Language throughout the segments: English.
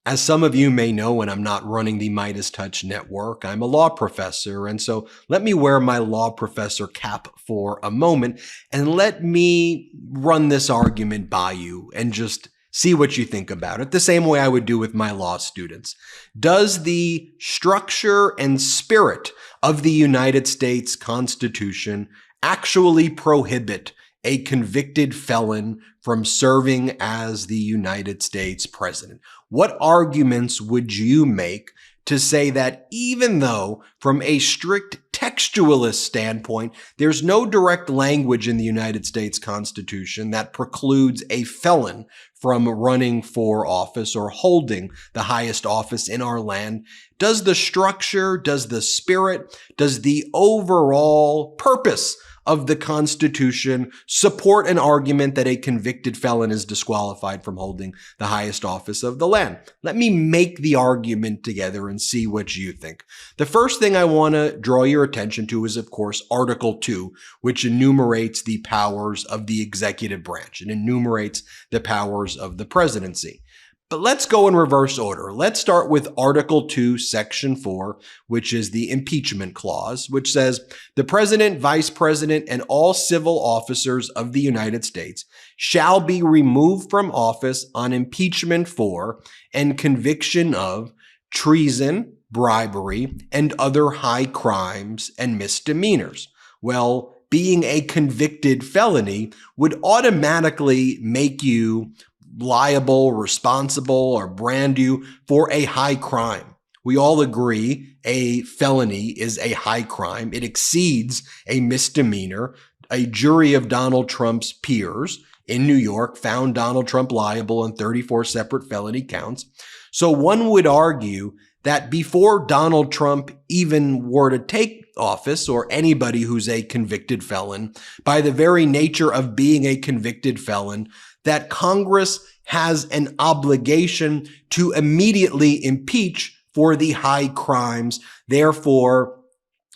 As some of you may know, when I'm not running the MeidasTouch network, I'm a law professor. And so let me wear my law professor cap for a moment and let me run this argument by you and just see what you think about it, the same way I would do with my law students. Does the structure and spirit of the United States Constitution actually prohibit a convicted felon from serving as the United States president? What arguments would you make to say that even though from a strict textualist standpoint, there's no direct language in the United States Constitution that precludes a felon from running for office or holding the highest office in our land, does the structure, does the spirit, does the overall purpose of the Constitution support an argument that a convicted felon is disqualified from holding the highest office of the land? Let me make the argument together and see what you think. The first thing I want to draw your attention to is, of course, Article 2, which enumerates the powers of the executive branch and enumerates the powers of the presidency. But let's go in reverse order. Let's start with Article 2, Section 4, which is the impeachment clause, which says the president, vice president, and all civil officers of the United States shall be removed from office on impeachment for and conviction of treason, bribery, and other high crimes and misdemeanors. Well, being a convicted felony would automatically make you liable, responsible, or brand you for a high crime. We all agree a felony is a high crime. It exceeds a misdemeanor. A jury of Donald Trump's peers in New York found Donald Trump liable on 34 separate felony counts. So one would argue that before Donald Trump even were to take office, or anybody who's a convicted felon, by the very nature of being a convicted felon, that Congress has an obligation to immediately impeach for the high crimes. Therefore,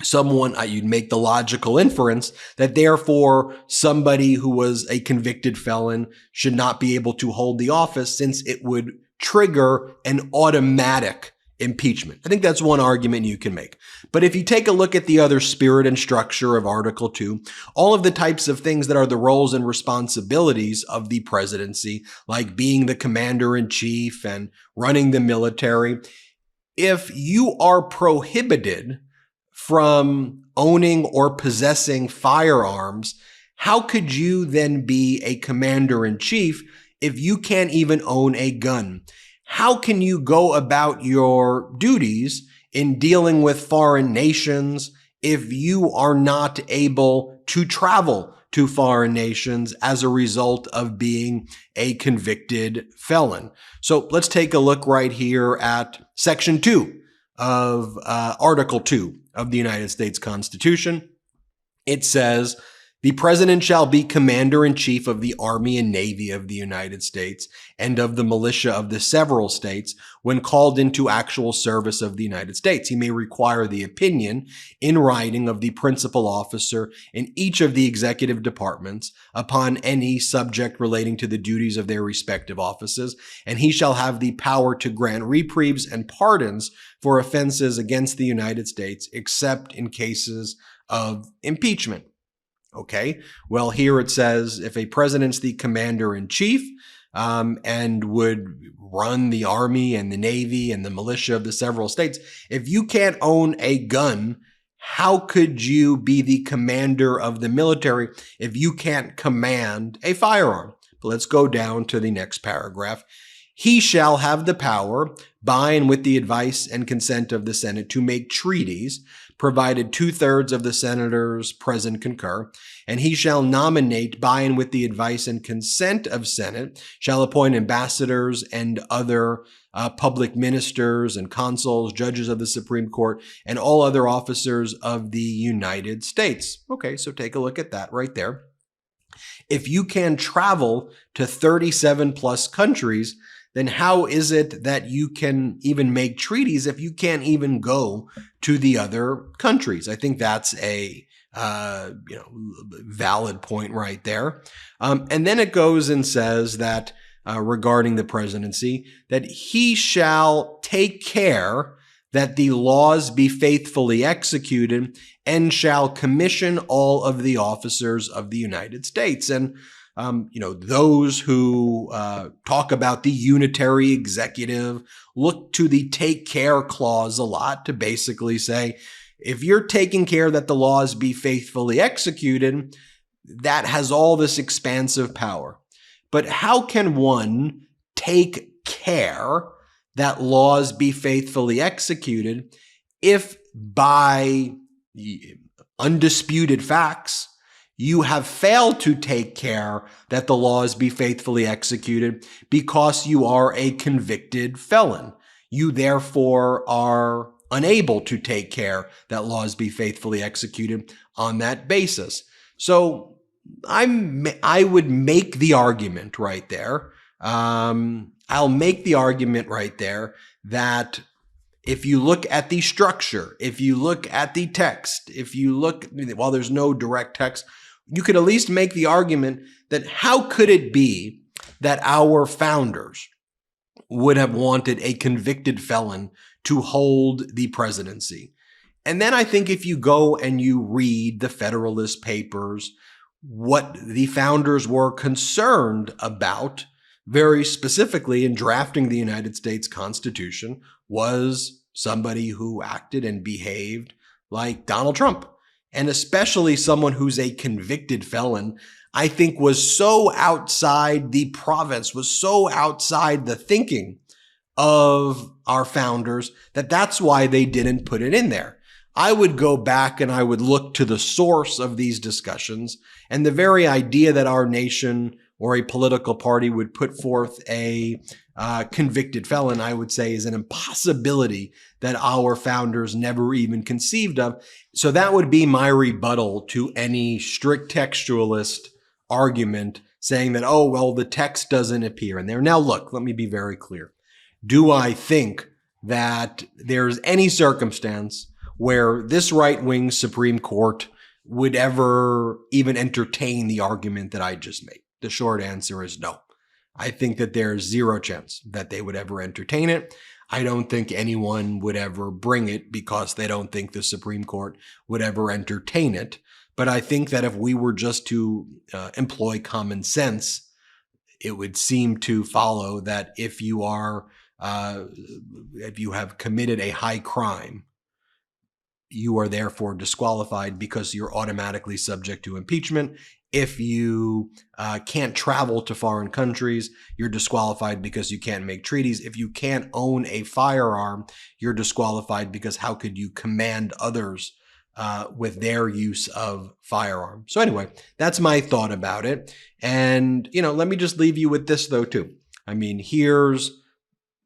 you'd make the logical inference that therefore somebody who was a convicted felon should not be able to hold the office, since it would trigger an automatic impeachment. I think that's one argument you can make. But if you take a look at the other spirit and structure of Article 2, all of the types of things that are the roles and responsibilities of the presidency, like being the commander-in-chief and running the military, if you are prohibited from owning or possessing firearms, how could you then be a commander-in-chief if you can't even own a gun? How can you go about your duties in dealing with foreign nations if you are not able to travel to foreign nations as a result of being a convicted felon? So let's take a look right here at Section 2 of Article 2 of the United States Constitution. It says, the president shall be commander-in-chief of the Army and Navy of the United States and of the militia of the several states when called into actual service of the United States. He may require the opinion in writing of the principal officer in each of the executive departments upon any subject relating to the duties of their respective offices, and he shall have the power to grant reprieves and pardons for offenses against the United States, except in cases of impeachment. Okay, well, here it says if a president's the commander-in-chief and would run the Army and the Navy and the militia of the several states, if you can't own a gun, how could you be the commander of the military if you can't command a firearm? But let's go down to the next paragraph. He shall have the power, by and with the advice and consent of the Senate, to make treaties, provided 2/3 of the senators present concur, and he shall nominate, by and with the advice and consent of Senate, shall appoint ambassadors and other public ministers and consuls, judges of the Supreme Court, and all other officers of the United States. Okay, so take a look at that right there. If you can travel to 37 plus countries, then how is it that you can even make treaties if you can't even go to the other countries? I think that's a valid point right there. And then it goes and says that regarding the presidency, that he shall take care that the laws be faithfully executed and shall commission all of the officers of the United States. And, those who talk about the unitary executive look to the take care clause a lot to basically say, if you're taking care that the laws be faithfully executed, that has all this expansive power. But how can one take care that laws be faithfully executed if by undisputed facts you have failed to take care that the laws be faithfully executed because you are a convicted felon? You therefore are unable to take care that laws be faithfully executed on that basis. So I would make the argument right there. I'll make the argument right there that if you look at the structure, if you look at the text, while there's no direct text, you could at least make the argument that how could it be that our founders would have wanted a convicted felon to hold the presidency? And then I think if you go and you read the Federalist Papers, what the founders were concerned about very specifically in drafting the United States Constitution was somebody who acted and behaved like Donald Trump. And especially someone who's a convicted felon, I think was so outside the province, was so outside the thinking of our founders that's why they didn't put it in there. I would go back and I would look to the source of these discussions, and the very idea that our nation or a political party would put forth a convicted felon, I would say, is an impossibility that our founders never even conceived of. So that would be my rebuttal to any strict textualist argument saying that, oh, well, the text doesn't appear in there. Now, look, let me be very clear. Do I think that there's any circumstance where this right-wing Supreme Court would ever even entertain the argument that I just made? The short answer is no. I think that there's zero chance that they would ever entertain it. I don't think anyone would ever bring it because they don't think the Supreme Court would ever entertain it. But I think that if we were just to employ common sense, it would seem to follow that if you have committed a high crime, you are therefore disqualified because you're automatically subject to impeachment. If you can't travel to foreign countries, you're disqualified because you can't make treaties. If you can't own a firearm, you're disqualified because how could you command others with their use of firearms? So anyway, that's my thought about it. And, let me just leave you with this though, too. I mean, here's,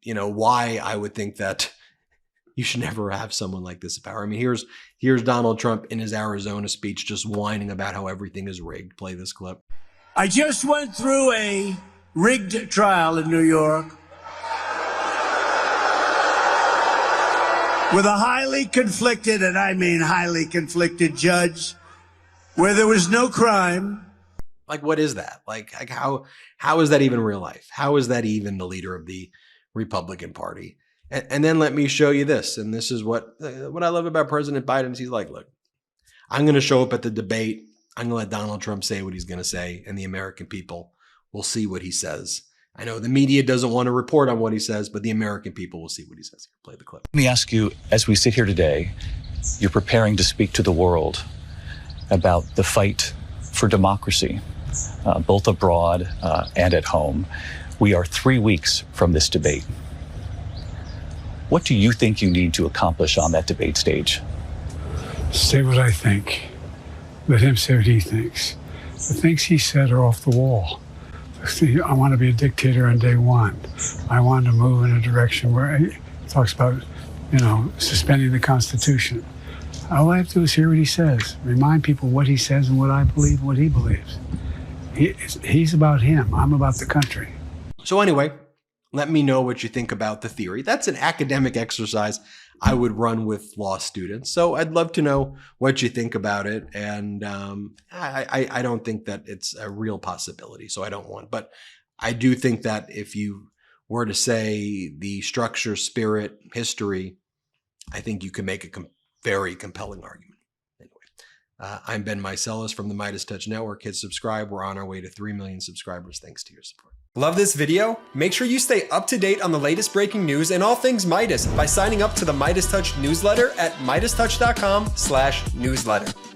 why I would think that you should never have someone like this in power. I mean, here's Donald Trump in his Arizona speech just whining about how everything is rigged. Play this clip. I just went through a rigged trial in New York with a highly conflicted, and I mean highly conflicted, judge where there was no crime. Like, what is that? Like how is that even real life? How is that even the leader of the Republican Party? And then let me show you this. And this is what I love about President Biden. He's like, look, I'm going to show up at the debate. I'm going to let Donald Trump say what he's going to say, and the American people will see what he says. I know the media doesn't want to report on what he says, but the American people will see what he says. Play the clip. Let me ask you, as we sit here today, you're preparing to speak to the world about the fight for democracy, both abroad and at home. We are 3 weeks from this debate. What do you think you need to accomplish on that debate stage? Say what I think. Let him say what he thinks. The things he said are off the wall. I want to be a dictator on day one. I want to move in a direction where he talks about, suspending the Constitution. All I have to do is hear what he says, remind people what he says and what I believe, what he believes. He's about him. I'm about the country. So anyway, let me know what you think about the theory. That's an academic exercise I would run with law students. So I'd love to know what you think about it. And I don't think that it's a real possibility. So I don't want, but I do think that if you were to say the structure, spirit, history, I think you can make a very compelling argument. Anyway, I'm Ben Meiselas from the MeidasTouch Network. Hit subscribe. We're on our way to 3 million subscribers thanks to your support. Love this video? Make sure you stay up to date on the latest breaking news and all things Midas by signing up to the MeidasTouch newsletter at MeidasTouch.com/newsletter.